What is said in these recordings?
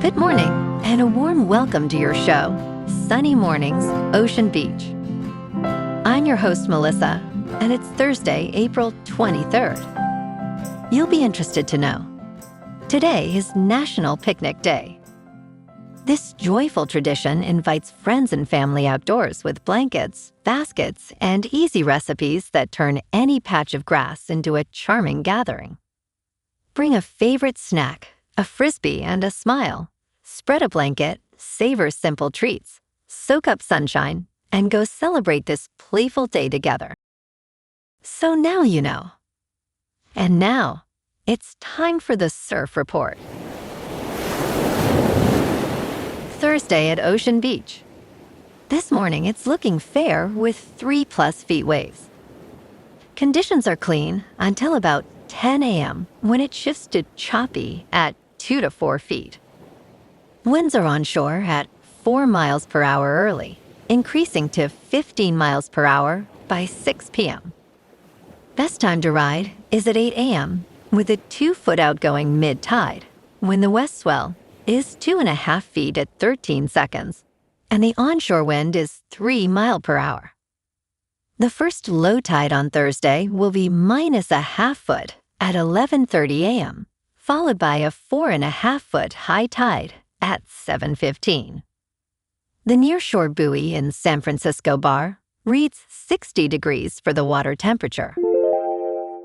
Good morning, and a warm welcome to your show, Sunny Mornings, Ocean Beach. I'm your host, Melissa, and it's Thursday, April 23rd. You'll be interested to know, today is National Picnic Day. This joyful tradition invites friends and family outdoors with blankets, baskets, and easy recipes that turn any patch of grass into a charming gathering. Bring a favorite snack, a frisbee, and a smile. Spread a blanket, savor simple treats, soak up sunshine, and go celebrate this playful day together. So now you know. And now, it's time for the Surf Report. Thursday at Ocean Beach. This morning it's looking fair with 3+ feet waves. Conditions are clean until about 10 a.m. when it shifts to choppy at 2 to 4 feet. Winds are onshore at 4 miles per hour early, increasing to 15 miles per hour by 6 p.m. Best time to ride is at 8 a.m. with a 2-foot outgoing mid-tide, when the west swell is 2.5 feet at 13 seconds, and the onshore wind is 3 miles per hour. The first low tide on Thursday will be -0.5 foot at 11:30 a.m., followed by a 4.5 foot high tide at 7:15. The nearshore buoy in San Francisco Bar reads 60 degrees for the water temperature.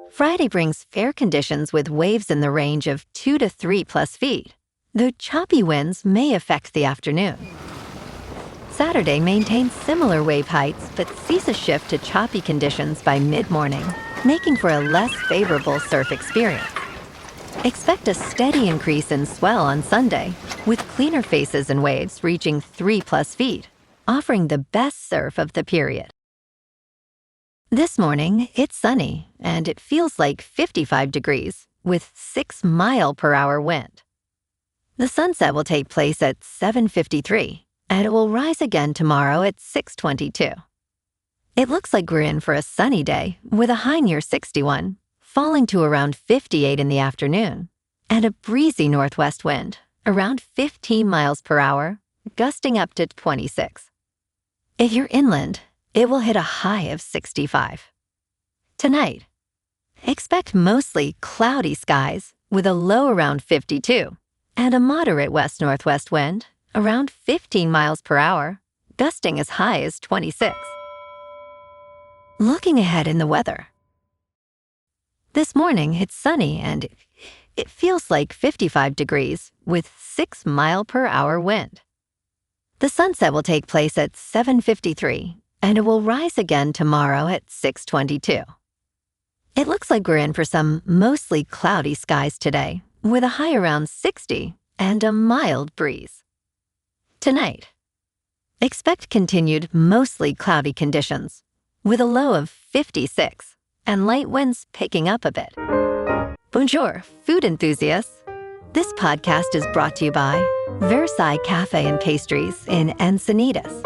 Friday brings fair conditions with waves in the range of 2 to 3+ feet, though choppy winds may affect the afternoon. Saturday maintains similar wave heights but sees a shift to choppy conditions by mid-morning, making for a less favorable surf experience. Expect a steady increase in swell on Sunday, with cleaner faces and waves reaching 3+ feet, offering the best surf of the period. This morning, it's sunny, and it feels like 55 degrees, with 6 mile per hour wind. The sunset will take place at 7:53, and it will rise again tomorrow at 6:22. It looks like we're in for a sunny day, with a high near 61, falling to around 58 in the afternoon, and a breezy northwest wind, around 15 miles per hour, gusting up to 26. If you're inland, it will hit a high of 65. Tonight, expect mostly cloudy skies with a low around 52 and a moderate west-northwest wind, around 15 miles per hour, gusting as high as 26. Looking ahead in the weather. This morning, it's sunny and it feels like 55 degrees with 6 mile per hour wind. The sunset will take place at 7:53, and it will rise again tomorrow at 6:22. It looks like we're in for some mostly cloudy skies today, with a high around 60 and a mild breeze. Tonight, expect continued mostly cloudy conditions, with a low of 56 and light winds picking up a bit. Bonjour, food enthusiasts. This podcast is brought to you by Versailles Cafe and Pastries in Encinitas.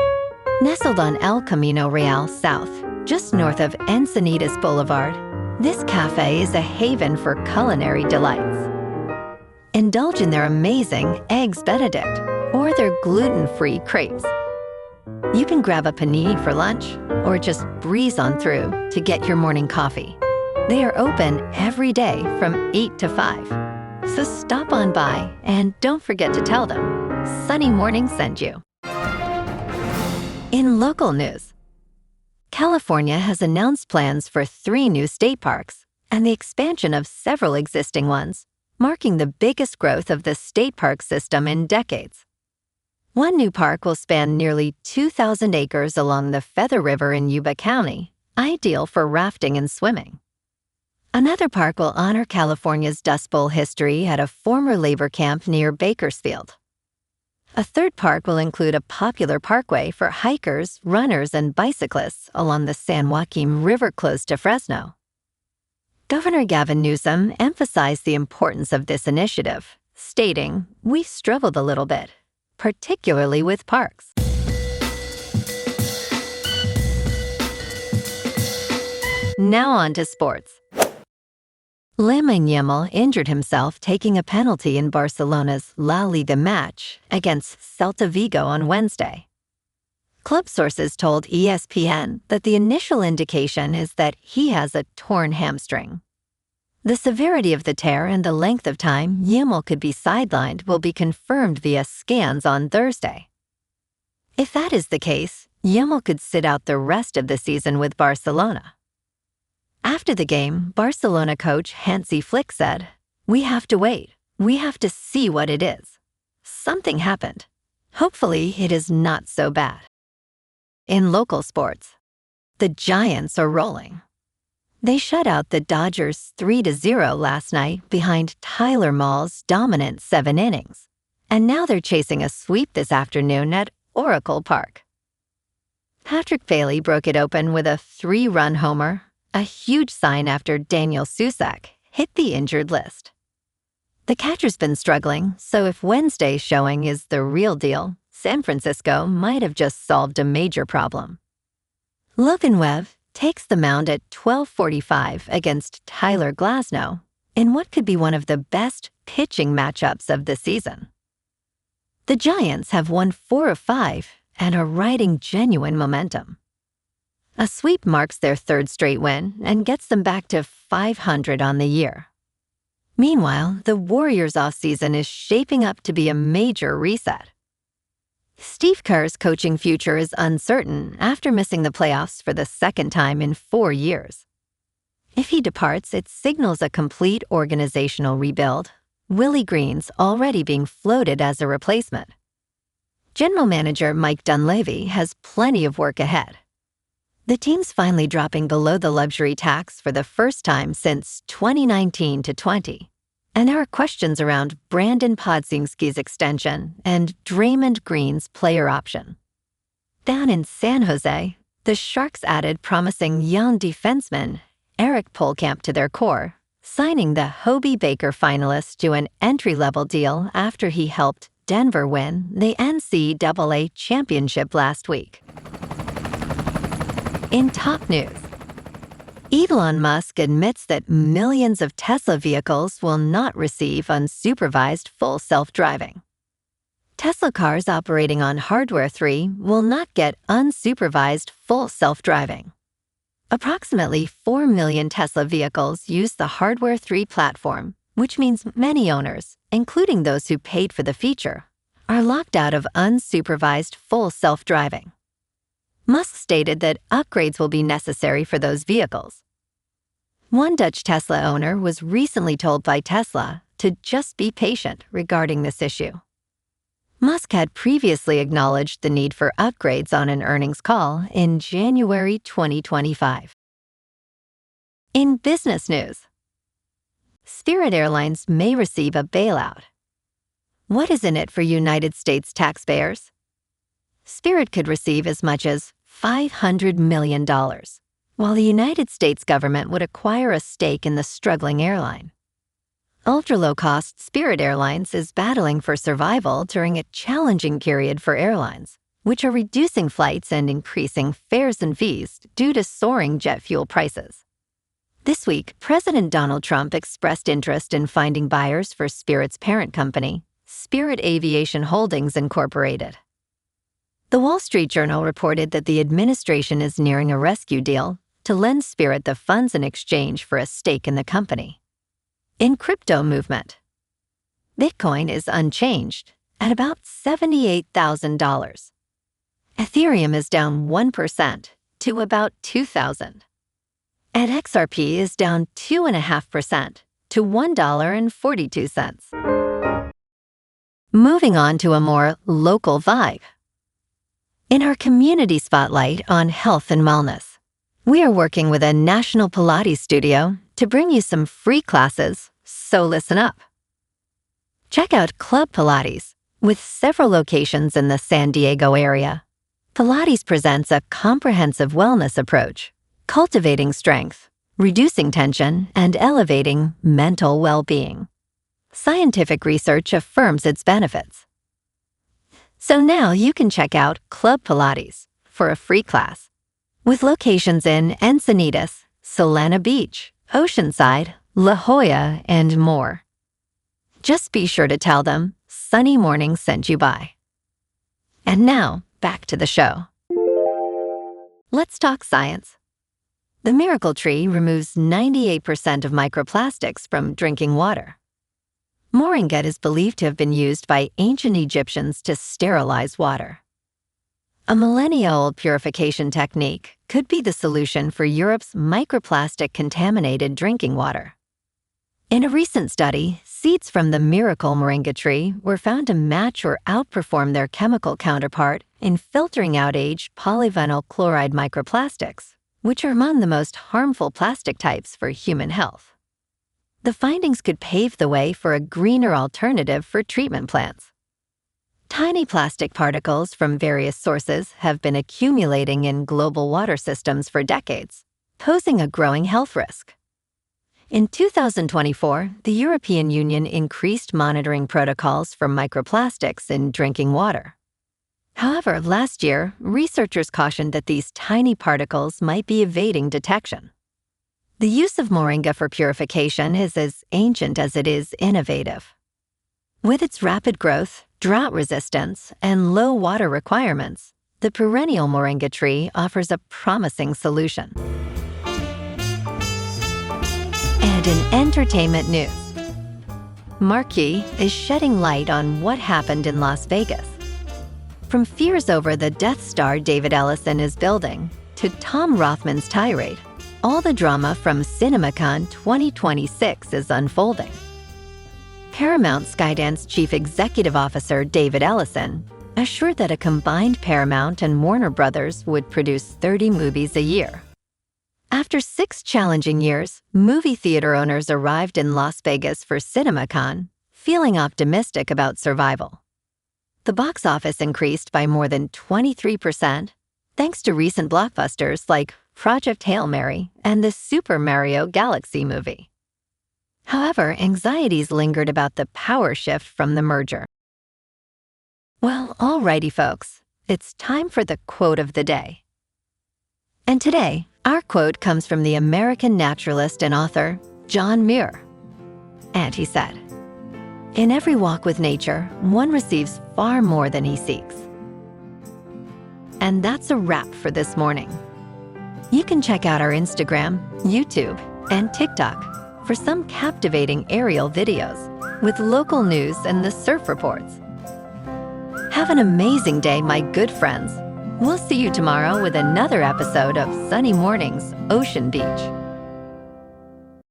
Nestled on El Camino Real South, just north of Encinitas Boulevard, this cafe is a haven for culinary delights. Indulge in their amazing Eggs Benedict or their gluten-free crepes. You can grab a panini for lunch or just breeze on through to get your morning coffee. They are open every day from 8 to 5. So stop on by and don't forget to tell them Sunny Morning sent you. In local news, California has announced plans for 3 new state parks and the expansion of several existing ones, marking the biggest growth of the state park system in decades. One new park will span nearly 2,000 acres along the Feather River in Yuba County, ideal for rafting and swimming. Another park will honor California's Dust Bowl history at a former labor camp near Bakersfield. A third park will include a popular parkway for hikers, runners, and bicyclists along the San Joaquin River close to Fresno. Governor Gavin Newsom emphasized the importance of this initiative, stating, "We struggled a little bit, particularly with parks." Now on to sports. Lamine Yamal injured himself taking a penalty in Barcelona's La Liga match against Celta Vigo on Wednesday. Club sources told ESPN that the initial indication is that he has a torn hamstring. The severity of the tear and the length of time Yamal could be sidelined will be confirmed via scans on Thursday. If that is the case, Yamal could sit out the rest of the season with Barcelona. After the game, Barcelona coach Hansi Flick said, "We have to wait. We have to see what it is. Something happened. Hopefully, it is not so bad." In local sports, the Giants are rolling. They shut out the Dodgers 3-0 last night behind Tyler Mahle's dominant 7 innings, and now they're chasing a sweep this afternoon at Oracle Park. Patrick Bailey broke it open with a 3-run homer, a huge sign after Daniel Susac hit the injured list. The catcher's been struggling, so if Wednesday's showing is the real deal, San Francisco might have just solved a major problem. Logan Webb takes the mound at 12:45 against Tyler Glasnow in what could be one of the best pitching matchups of the season. The Giants have won 4 of 5 and are riding genuine momentum. A sweep marks their 3rd straight win and gets them back to 500 on the year. Meanwhile, the Warriors' offseason is shaping up to be a major reset. Steve Kerr's coaching future is uncertain after missing the playoffs for the 2nd time in 4 years. If he departs, it signals a complete organizational rebuild, Willie Green's already being floated as a replacement. General Manager Mike Dunleavy has plenty of work ahead. The team's finally dropping below the luxury tax for the first time since 2019 to 20. And there are questions around Brandon Podziemski's extension and Draymond Green's player option. Down in San Jose, the Sharks added promising young defenseman Eric Polkamp to their core, signing the Hobey Baker finalist to an entry-level deal after he helped Denver win the NCAA championship last week. In top news, Elon Musk admits that millions of Tesla vehicles will not receive unsupervised full self-driving. Tesla cars operating on Hardware 3 will not get unsupervised full self-driving. Approximately 4 million Tesla vehicles use the Hardware 3 platform, which means many owners, including those who paid for the feature, are locked out of unsupervised full self-driving. Musk stated that upgrades will be necessary for those vehicles. One Dutch Tesla owner was recently told by Tesla to just be patient regarding this issue. Musk had previously acknowledged the need for upgrades on an earnings call in January 2025. In business news, Spirit Airlines may receive a bailout. What is in it for United States taxpayers? Spirit could receive as much as $500 million, while the United States government would acquire a stake in the struggling airline. Ultra-low-cost Spirit Airlines is battling for survival during a challenging period for airlines, which are reducing flights and increasing fares and fees due to soaring jet fuel prices. This week, President Donald Trump expressed interest in finding buyers for Spirit's parent company, Spirit Aviation Holdings Incorporated. The Wall Street Journal reported that the administration is nearing a rescue deal to lend Spirit the funds in exchange for a stake in the company. In crypto movement, Bitcoin is unchanged at about $78,000. Ethereum is down 1% to about $2,000. And XRP is down 2.5% to $1.42. Moving on to a more local vibe. In our community spotlight on health and wellness, we are working with a national Pilates studio to bring you some free classes, so listen up. Check out Club Pilates, with several locations in the San Diego area. Pilates presents a comprehensive wellness approach, cultivating strength, reducing tension, and elevating mental well-being. Scientific research affirms its benefits. So now you can check out Club Pilates for a free class, with locations in Encinitas, Solana Beach, Oceanside, La Jolla, and more. Just be sure to tell them Sunny Morning sent you by. And now, back to the show. Let's talk science. The miracle tree removes 98% of microplastics from drinking water. Moringa is believed to have been used by ancient Egyptians to sterilize water. A millennia-old purification technique could be the solution for Europe's microplastic-contaminated drinking water. In a recent study, seeds from the miracle moringa tree were found to match or outperform their chemical counterpart in filtering out aged polyvinyl chloride microplastics, which are among the most harmful plastic types for human health. The findings could pave the way for a greener alternative for treatment plants. Tiny plastic particles from various sources have been accumulating in global water systems for decades, posing a growing health risk. In 2024, the European Union increased monitoring protocols for microplastics in drinking water. However, last year, researchers cautioned that these tiny particles might be evading detection. The use of moringa for purification is as ancient as it is innovative. With its rapid growth, drought resistance, and low water requirements, the perennial moringa tree offers a promising solution. And in entertainment news, Marquee is shedding light on what happened in Las Vegas. From fears over the Death Star David Ellison is building to Tom Rothman's tirade, all the drama from CinemaCon 2026 is unfolding. Paramount Skydance Chief Executive Officer David Ellison assured that a combined Paramount and Warner Brothers would produce 30 movies a year. After 6 challenging years, movie theater owners arrived in Las Vegas for CinemaCon, feeling optimistic about survival. The box office increased by more than 23%, thanks to recent blockbusters like Project Hail Mary and the Super Mario Galaxy movie. However, anxieties lingered about the power shift from the merger. Well, alrighty folks, it's time for the quote of the day. And today, our quote comes from the American naturalist and author, John Muir. And he said, "In every walk with nature, one receives far more than he seeks." And that's a wrap for this morning. You can check out our Instagram, YouTube, and TikTok for some captivating aerial videos with local news and the surf reports. Have an amazing day, my good friends. We'll see you tomorrow with another episode of Sunny Mornings, Ocean Beach.